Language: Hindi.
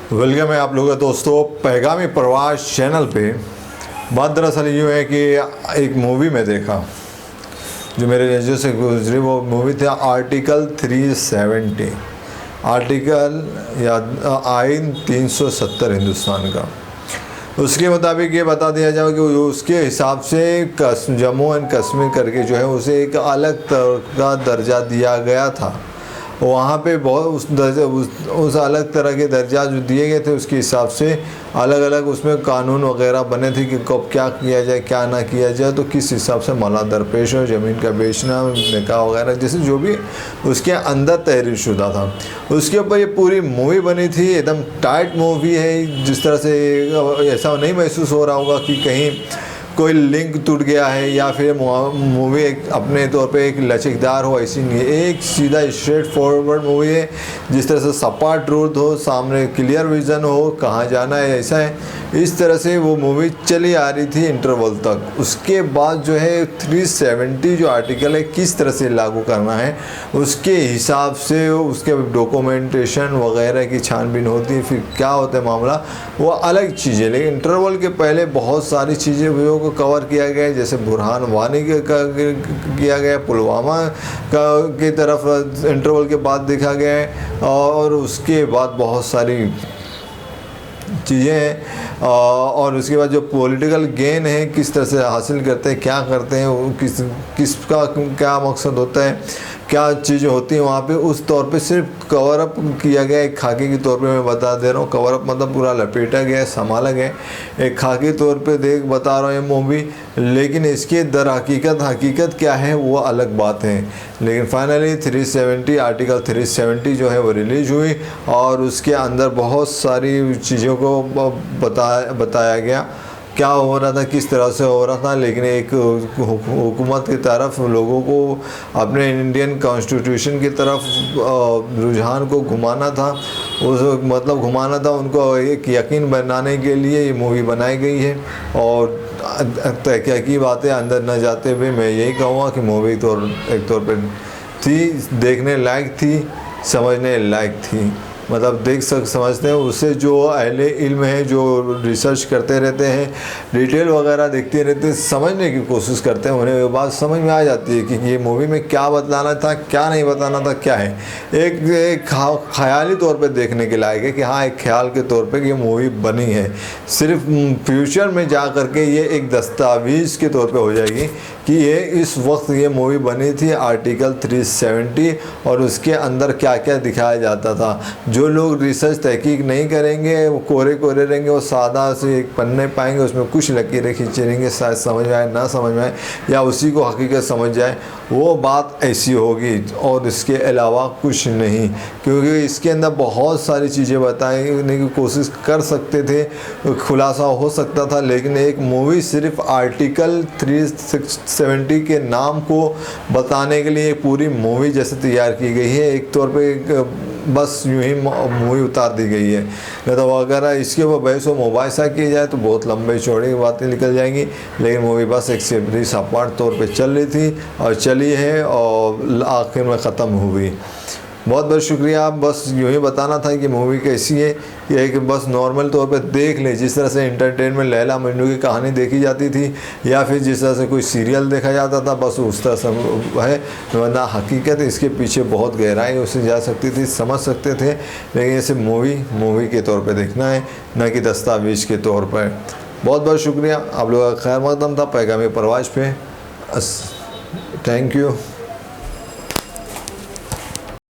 वेलकम है आप लोगों का दोस्तों पैगामी प्रवास चैनल पे। बात दरअसल यूँ है कि एक मूवी में देखा जो मेरे नज़र से गुजरी, वो मूवी था आर्टिकल 370, आर्टिकल या आइन 370 हिंदुस्तान का। उसके मुताबिक ये बता दिया जाए कि उसके हिसाब से जम्मू एंड कश्मीर करके जो है उसे एक अलग तरह का दर्जा दिया गया था। वहाँ पे बहुत उस अलग तरह के दर्जा जो दिए गए थे उसके हिसाब से अलग अलग उसमें कानून वगैरह बने थे कि कब क्या किया जाए क्या ना किया जाए, तो किस हिसाब से माला दरपेश हो, ज़मीन का बेचना, निकाह वगैरह जैसे जो भी उसके अंदर तहरीर शुदा था उसके ऊपर ये पूरी मूवी बनी थी। एकदम टाइट मूवी है, जिस तरह से ऐसा नहीं महसूस हो रहा होगा कि कहीं कोई लिंक टूट गया है या फिर मूवी एक अपने तौर पे एक लचकदार हो, ऐसी नहीं है। एक सीधा स्ट्रेट फॉरवर्ड मूवी है, जिस तरह से सपाट रोड हो, सामने क्लियर विज़न हो, कहाँ जाना है ऐसा है। इस तरह से वो मूवी चली आ रही थी इंटरवल तक। उसके बाद जो है 370 जो आर्टिकल है किस तरह से लागू करना है उसके हिसाब से उसके डॉक्यूमेंटेशन वगैरह की छानबीन होती है, फिर क्या होता है मामला वो अलग चीज़ें। लेकिन इंटरवल के पहले बहुत सारी चीज़ें को कवर किया गया है, जैसे बुरहान वानी किया गया, पुलवामा की तरफ इंटरवल के बाद देखा गया है, और उसके बाद बहुत सारी चीज़ें हैं, और उसके बाद जो पॉलिटिकल गेन है किस तरह से हासिल करते हैं, क्या करते हैं, किसका क्या मकसद होता है, क्या चीज़ें होती हैं वहाँ पे, उस तौर पे सिर्फ कवर अप किया गया। एक खाकी के तौर पे मैं बता दे रहा हूँ, कवर अप मतलब पूरा लपेटा गया है, संभाला गया है, एक खाकी तौर पे बता रहा हूँ ये मूवी। लेकिन इसके दर हकीकत क्या है वो अलग बात है। लेकिन फाइनली 370 आर्टिकल 370 जो है वो रिलीज हुई, और उसके अंदर बहुत सारी चीज़ों को बताया गया क्या हो रहा था, किस तरह से हो रहा था। लेकिन एक हुकूमत की तरफ लोगों को अपने इंडियन कॉन्स्टिट्यूशन की तरफ रुझान को घुमाना था, उस मतलब घुमाना था उनको, एक यकीन बनाने के लिए ये मूवी बनाई गई है। और तहकीकी बातें अंदर न जाते हुए मैं यही कहूँगा कि मूवी एक तौर पर थी, देखने लायक थी, समझने लायक थी। मतलब समझते हैं उससे जो अहले इल्म है, जो रिसर्च करते रहते हैं, डिटेल वगैरह देखते रहते हैं, समझने की कोशिश करते हैं, उन्हें ये बात समझ में आ जाती है कि ये मूवी में क्या बताना था, क्या नहीं बताना था, क्या है। एक ख्याली तौर पे देखने के लायक है कि हाँ, एक ख्याल के तौर पे ये मूवी बनी है। सिर्फ फ्यूचर में जा कर के ये एक दस्तावेज़ के तौर पर हो जाएगी कि ये इस वक्त ये मूवी बनी थी आर्टिकल 370, और उसके अंदर क्या क्या दिखाया जाता था। जो लोग रिसर्च तहकीक नहीं करेंगे, वो कोरे रहेंगे, वो सादा से एक पन्ने पाएंगे, उसमें कुछ लकीरें खींचेंगे, शायद समझ में आए ना समझ में आए, या उसी को हकीकत समझ जाए, वो बात ऐसी होगी और इसके अलावा कुछ नहीं। क्योंकि इसके अंदर बहुत सारी चीज़ें बताने की कोशिश कर सकते थे, खुलासा हो सकता था, लेकिन एक मूवी सिर्फ आर्टिकल 370 के नाम को बताने के लिए पूरी मूवी जैसे तैयार की गई है। एक तौर पे बस यूँ ही मूवी उतार दी गई है। नहीं तो अगर इसके ऊपर बहस व मुबाहिसा की जाए तो बहुत लंबी चौड़ी बातें निकल जाएंगी। लेकिन मूवी बस एक सिर्फ सपाट तौर पे चल रही थी और चली है, और आखिर में ख़त्म हुई। बहुत बहुत शुक्रिया। बस यूँ ही बताना था कि मूवी कैसी है, कि एक बस नॉर्मल तौर पे देख ले, जिस तरह से इंटरटेनमेंट लैला मजनू की कहानी देखी जाती थी, या फिर जिस तरह से कोई सीरियल देखा जाता था, बस उस तरह से है। वरना हकीकत इसके पीछे बहुत गहराई उससे जा सकती थी, समझ सकते थे। लेकिन इसे मूवी के तौर पर देखना है, न कि दस्तावेज़ के तौर पर। बहुत बहुत शुक्रिया। आप लोगों का खैर मकदम था पैगामी परवाज पे। Thank you.